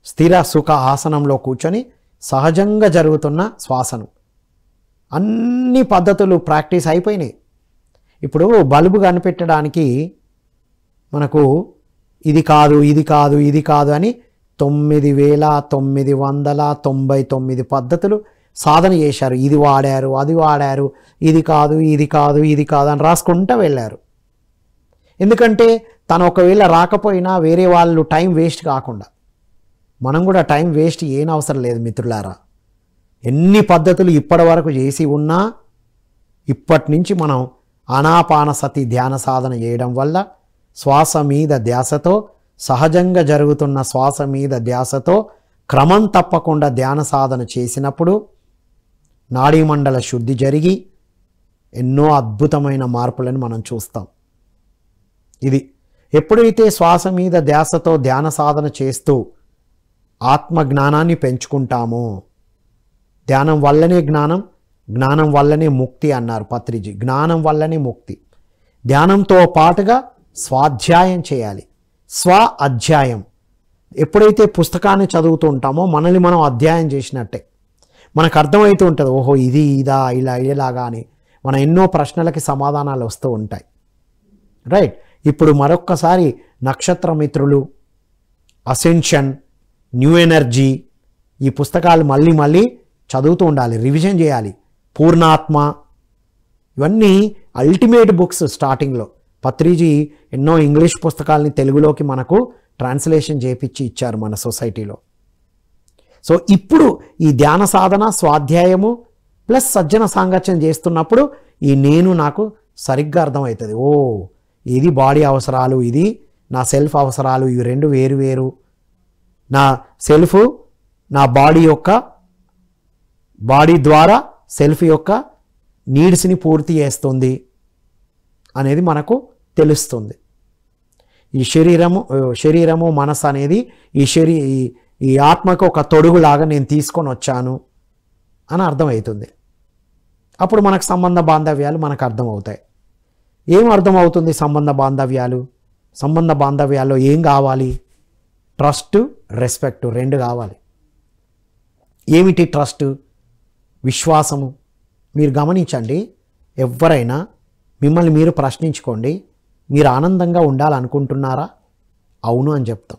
స్థిర సుఖ ఆసనంలో కూర్చొని సహజంగా జరుగుతున్న శ్వాసను అన్ని పద్ధతులు ప్రాక్టీస్ అయిపోయినాయి. ఇప్పుడు బల్బు కనిపెట్టడానికి మనకు ఇది కాదు అని 9999 పద్ధతులు సాధన చేశారు. ఇది వాడారు, అది వాడారు, ఇది కాదు అని రాసుకుంటూ వెళ్ళారు. ఎందుకంటే తను ఒకవేళ రాకపోయినా వేరే వాళ్ళు టైం వేస్ట్ కాకుండా మనం కూడా టైం వేస్ట్ అవసరం లేదు మిత్రులారా. ఎన్ని పద్ధతులు ఇప్పటి వరకు చేసి ఉన్నా ఇప్పటి నుంచి మనం ఆనాపానసతి ధ్యాన సాధన చేయడం వల్ల శ్వాస మీద ధ్యాసతో, సహజంగా జరుగుతున్న శ్వాస మీద ధ్యాసతో క్రమం తప్పకుండా ధ్యాన సాధన చేసినప్పుడు నాడీమండల శుద్ధి జరిగి ఎన్నో అద్భుతమైన మార్పులను మనం చూస్తాం. ఇది ఎప్పుడైతే శ్వాస మీద ధ్యాసతో ధ్యాన సాధన చేస్తూ ఆత్మ జ్ఞానాన్ని పెంచుకుంటామో, ధ్యానం వల్లనే జ్ఞానం, జ్ఞానం వల్లనే ముక్తి అన్నారు పత్రిజీ. జ్ఞానం వల్లనే ముక్తి. ధ్యానంతో పాటుగా స్వాధ్యాయం చేయాలి. స్వ అధ్యాయం. ఎప్పుడైతే పుస్తకాన్ని చదువుతూ ఉంటామో మనల్ని మనం అధ్యాయం చేసినట్టే మనకు అర్థమవుతూ ఉంటుంది. ఓహో ఇది ఇదా ఇలాగా అని మన ఎన్నో ప్రశ్నలకి సమాధానాలు వస్తూ ఉంటాయి. రైట్. ఇప్పుడు మరొక్కసారి నక్షత్ర మిత్రులు, అసెన్షన్, న్యూ ఎనర్జీ ఈ పుస్తకాలు మళ్ళీ చదువుతూ ఉండాలి, రివిజన్ చేయాలి. పూర్ణాత్మ ఇవన్నీ అల్టిమేట్ బుక్స్. స్టార్టింగ్లో పత్రిజీ ఎన్నో ఇంగ్లీష్ పుస్తకాలని తెలుగులోకి మనకు ట్రాన్స్లేషన్ చేపించి ఇచ్చారు మన సొసైటీలో. సో ఇప్పుడు ఈ ధ్యాన సాధన, స్వాధ్యాయము ప్లస్ సజ్జన సాంగత్యం చేస్తున్నప్పుడు ఈ నేను నాకు సరిగ్గా అర్థమవుతుంది. ఓ ఇది బాడీ అవసరాలు, ఇది నా సెల్ఫ్ అవసరాలు, ఇవి రెండు వేరు. నా సెల్ఫ్ నా బాడీ ద్వారా సెల్ఫ్ యొక్క నీడ్స్ని పూర్తి చేస్తుంది అనేది మనకు తెలుస్తుంది. ఈ శరీరము మనసు అనేది ఈ ఆత్మకు ఒక తొడుగులాగా నేను తీసుకొని వచ్చాను అని అర్థమవుతుంది. అప్పుడు మనకు సంబంధ బాంధవ్యాలు మనకు అర్థమవుతాయి. ఏం అర్థమవుతుంది? సంబంధ బాంధవ్యాల్లో ఏం కావాలి? ట్రస్ట్, రెస్పెక్ట్ రెండు కావాలి. ఏమిటి ట్రస్ట్? విశ్వాసము. మీరు గమనించండి, ఎవరైనా మిమ్మల్ని మీరు ప్రశ్నించుకోండి, మీరు ఆనందంగా ఉండాలనుకుంటున్నారా? అవును అని చెప్తాం.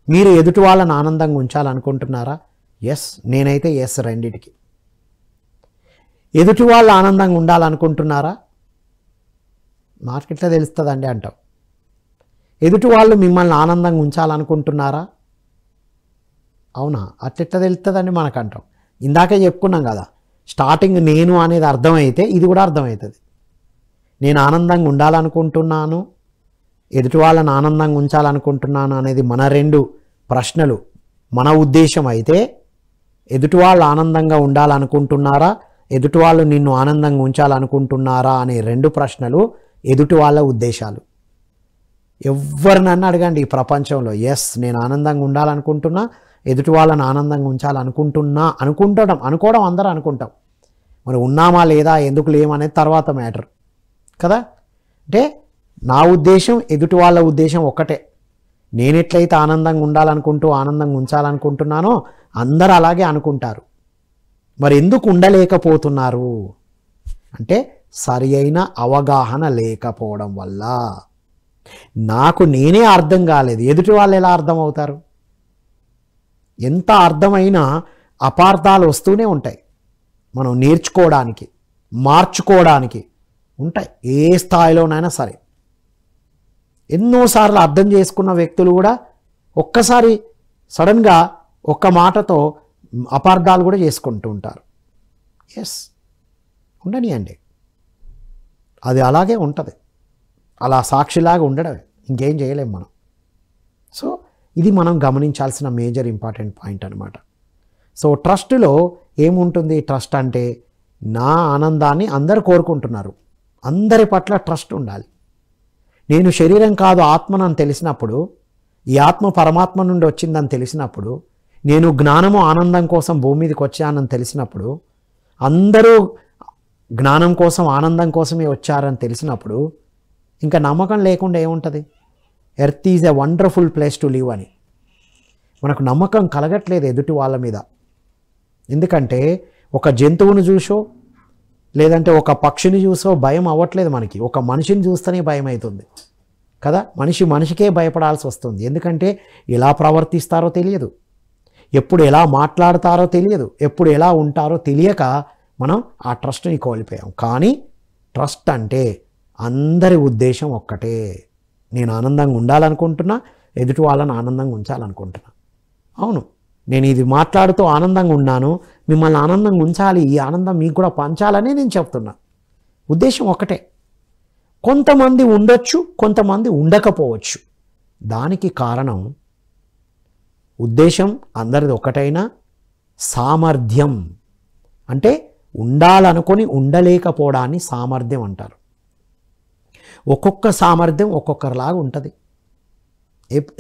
మీరు ఎదుటి వాళ్ళని ఆనందంగా ఉంచాలనుకుంటున్నారా? ఎస్. నేనైతే ఎస్ రెండిటికి. ఎదుటి వాళ్ళు ఆనందంగా ఉండాలనుకుంటున్నారా? మార్కెట్లో తెలుస్తుందండి అంటాం. ఎదుటి వాళ్ళు మిమ్మల్ని ఆనందంగా ఉంచాలనుకుంటున్నారా? అవునా, అట్లా తెలుస్తుందండి మనకు అంటాం. ఇందాకే చెప్పుకున్నాం కదా, స్టార్టింగ్ నేను అనేది అర్థమైతే ఇది కూడా అర్థమవుతుంది. నేను ఆనందంగా ఉండాలనుకుంటున్నాను, ఎదుటి వాళ్ళని ఆనందంగా ఉంచాలనుకుంటున్నాను అనేది మన రెండు ప్రశ్నలు. మన ఉద్దేశం అయితే ఎదుటి వాళ్ళు ఆనందంగా ఉండాలనుకుంటున్నారా, ఎదుటి వాళ్ళు నిన్ను ఆనందంగా ఉంచాలనుకుంటున్నారా అనే రెండు ప్రశ్నలు ఎదుటి వాళ్ళ ఉద్దేశాలు. ఎవరినన్నా అడగండి ఈ ప్రపంచంలో, ఎస్ నేను ఆనందంగా ఉండాలనుకుంటున్నా, ఎదుటి వాళ్ళని ఆనందంగా అనుకోవడం అందరూ అనుకుంటాం. మరి ఉన్నామా లేదా, ఎందుకు లేమనేది తర్వాత మ్యాటర్ కదా. అంటే నా ఉద్దేశం, ఎదుటి వాళ్ళ ఉద్దేశం ఒక్కటే. నేను ఎట్లయితే ఆనందంగా ఆనందంగా ఉంచాలనుకుంటున్నానో అందరూ అలాగే అనుకుంటారు. మరి ఎందుకు ఉండలేకపోతున్నారు అంటే సరి అయిన అవగాహన లేకపోవడం వల్ల. నాకు నేనే అర్థం కాలేదు, ఎదుటి వాళ్ళు ఎలా అర్థం అవుతారు? ఎంత అర్థమైనా అపార్థాలు వస్తూనే ఉంటాయి. మనం నేర్చుకోవడానికి, మార్చుకోవడానికి ఉంటాయి ఏ స్థాయిలోనైనా సరే. ఎన్నోసార్లు అర్థం చేసుకున్న వ్యక్తులు కూడా ఒక్కసారి సడన్గా ఒక్క మాటతో అపార్థాలు కూడా చేసుకుంటూ ఉంటారు. ఎస్, ఉండనియండి, అది అలాగే ఉంటుంది. అలా సాక్షిలాగా ఉండడమే, ఇంకేం చేయలేం మనం. సో ఇది మనం గమనించాల్సిన మేజర్ ఇంపార్టెంట్ పాయింట్ అనమాట. సో ట్రస్ట్లో ఏముంటుంది? ట్రస్ట్ అంటే నా ఆనందాన్ని అందరు కోరుకుంటున్నారు, అందరి పట్ల ట్రస్ట్ ఉండాలి. నేను శరీరం కాదు ఆత్మనని తెలిసినప్పుడు, ఈ ఆత్మ పరమాత్మ నుండి వచ్చిందని తెలిసినప్పుడు, నేను జ్ఞానము ఆనందం కోసం భూమి మీదకి వచ్చానని తెలిసినప్పుడు, అందరూ జ్ఞానం కోసం ఆనందం కోసమే వచ్చారని తెలిసినప్పుడు ఇంకా నమ్మకం లేకుండా ఏముంటుంది? Earth is a wonderful place to live అని మనకు నమ్మకం కలగట్లేదు ఎదుటి వాళ్ళ మీద. ఎందుకంటే ఒక జంతువును చూసో లేదంటే ఒక పక్షిని చూసో భయం అవ్వట్లేదు మనకి, ఒక మనిషిని చూస్తేనే భయం అవుతుంది కదా. మనిషికే భయపడాల్సి వస్తుంది. ఎందుకంటే ఎలా ప్రవర్తిస్తారో తెలియదు, ఎప్పుడు ఎలా మాట్లాడతారో తెలియదు, ఎప్పుడు ఎలా ఉంటారో తెలియక మనం ఆ ట్రస్ట్ని కోల్పోయాం. కానీ ట్రస్ట్ అంటే అందరి ఉద్దేశం ఒక్కటే, నేను ఆనందంగా ఉండాలనుకుంటున్నా, ఎదుటి వాళ్ళని ఆనందంగా ఉంచాలనుకుంటున్నా. అవును, నేను ఇది మాట్లాడుతూ ఆనందంగా ఉన్నాను, మిమ్మల్ని ఆనందంగా ఉంచాలి, ఈ ఆనందం మీకు కూడా పంచాలని నేను చెప్తున్నా. ఉద్దేశం ఒకటే. కొంతమంది ఉండొచ్చు, కొంతమంది ఉండకపోవచ్చు. దానికి కారణం ఉద్దేశం అందరిది ఒకటైనా సామర్థ్యం, అంటే ఉండాలనుకొని ఉండలేకపోవడాన్ని సామర్థ్యం అంటారు. ఒక్కొక్క సామర్థ్యం ఒక్కొక్కరిలాగా ఉంటుంది.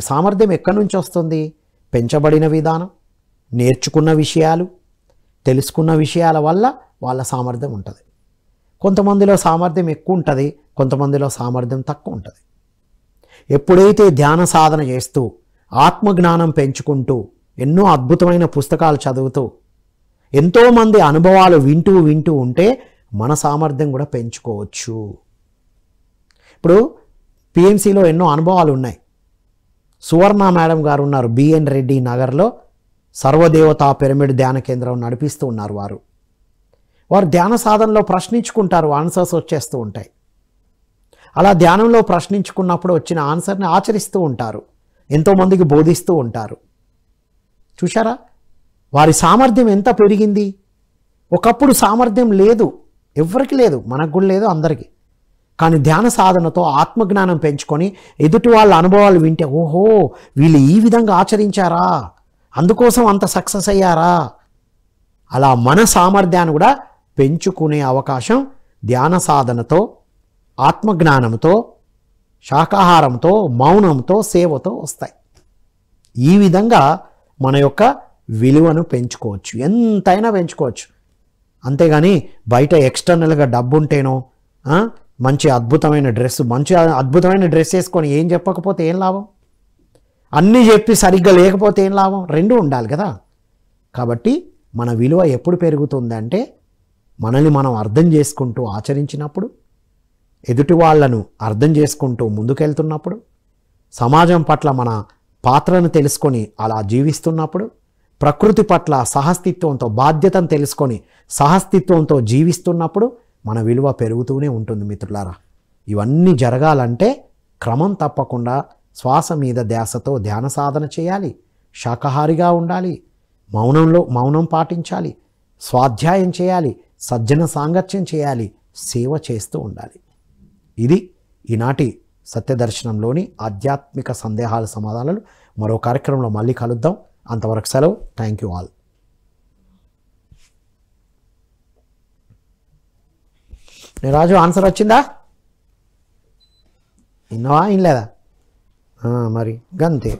సామర్థ్యం ఎక్కడి నుంచి వస్తుంది? పెంచబడిన విధానం, నేర్చుకున్న విషయాలు, తెలుసుకున్న విషయాల వల్ల వాళ్ళ సామర్థ్యం ఉంటుంది. కొంతమందిలో సామర్థ్యం ఎక్కువ ఉంటుంది, కొంతమందిలో సామర్థ్యం తక్కువ ఉంటుంది. ఎప్పుడైతే ధ్యాన సాధన చేస్తూ ఆత్మజ్ఞానం పెంచుకుంటూ ఎన్నో అద్భుతమైన పుస్తకాలు చదువుతూ ఎంతోమంది అనుభవాలు వింటూ ఉంటే మన సామర్థ్యం కూడా పెంచుకోవచ్చు. ఇప్పుడు పిఎంసిలో ఎన్నో అనుభవాలు ఉన్నాయి. సువర్ణ మేడం గారు ఉన్నారు, బిఎన్ రెడ్డి నగర్లో సర్వదేవతా పిరమిడ్ ధ్యాన కేంద్రం నడిపిస్తూ ఉన్నారు. వారు ధ్యాన సాధనలో ప్రశ్నించుకుంటారు, ఆన్సర్స్ వచ్చేస్తూ ఉంటాయి. అలా ధ్యానంలో ప్రశ్నించుకున్నప్పుడు వచ్చిన ఆన్సర్ని ఆచరిస్తూ ఉంటారు, ఎంతోమందికి బోధిస్తూ ఉంటారు. చూశారా వారి సామర్థ్యం ఎంత పెరిగింది? ఒకప్పుడు సామర్థ్యం లేదు, ఎవరికి లేదు, మనకు కూడా లేదు, అందరికీ. కానీ ధ్యాన సాధనతో ఆత్మజ్ఞానం పెంచుకొని ఎదుటి వాళ్ళ అనుభవాలు వింటే, ఓహో వీళ్ళు ఈ విధంగా ఆచరించారా, అందుకోసం అంత సక్సెస్ అయ్యారా, అలా మన సామర్థ్యాన్ని కూడా పెంచుకునే అవకాశం ధ్యాన సాధనతో, ఆత్మజ్ఞానంతో, శాకాహారంతో, మౌనంతో, సేవతో వస్తాయి. ఈ విధంగా మన యొక్క విలువను పెంచుకోవచ్చు, ఎంతైనా పెంచుకోవచ్చు. అంతేగాని బయట ఎక్స్టర్నల్గా డబ్బు ఉంటేనో, మంచి అద్భుతమైన డ్రెస్ వేసుకొని ఏం చెప్పకపోతే ఏం లాభం? అన్నీ చెప్పి సరిగ్గా లేకపోతే ఏం లాభం? రెండూ ఉండాలి కదా. కాబట్టి మన విలువ ఎప్పుడు పెరుగుతుందంటే మనల్ని మనం అర్థం చేసుకుంటూ ఆచరించినప్పుడు, ఎదుటి వాళ్ళను అర్థం చేసుకుంటూ ముందుకెళ్తున్నప్పుడు, సమాజం పట్ల మన పాత్రను తెలుసుకొని అలా జీవిస్తున్నప్పుడు, ప్రకృతి పట్ల సహస్తిత్వంతో, బాధ్యతను తెలుసుకొని సహస్తిత్వంతో జీవిస్తున్నప్పుడు మన విలువ పెరుగుతూనే ఉంటుంది మిత్రులారా. ఇవన్నీ జరగాలంటే క్రమం తప్పకుండా శ్వాస మీద ధ్యాసతో ధ్యాన సాధన చేయాలి, శాకాహారిగా ఉండాలి, మౌనం పాటించాలి, స్వాధ్యాయం చేయాలి, సజ్జన సాంగత్యం చేయాలి, సేవ చేస్తూ ఉండాలి. ఇది ఈనాటి సత్యదర్శనంలోని ఆధ్యాత్మిక సందేహాల సమాధానాలు. మరో కార్యక్రమంలో మళ్ళీ కలుద్దాం. అంతవరకు సెలవు. Thank you all. Raju answer వచ్చిందా? విన్నావా? వినలేదా? మరి గంతే.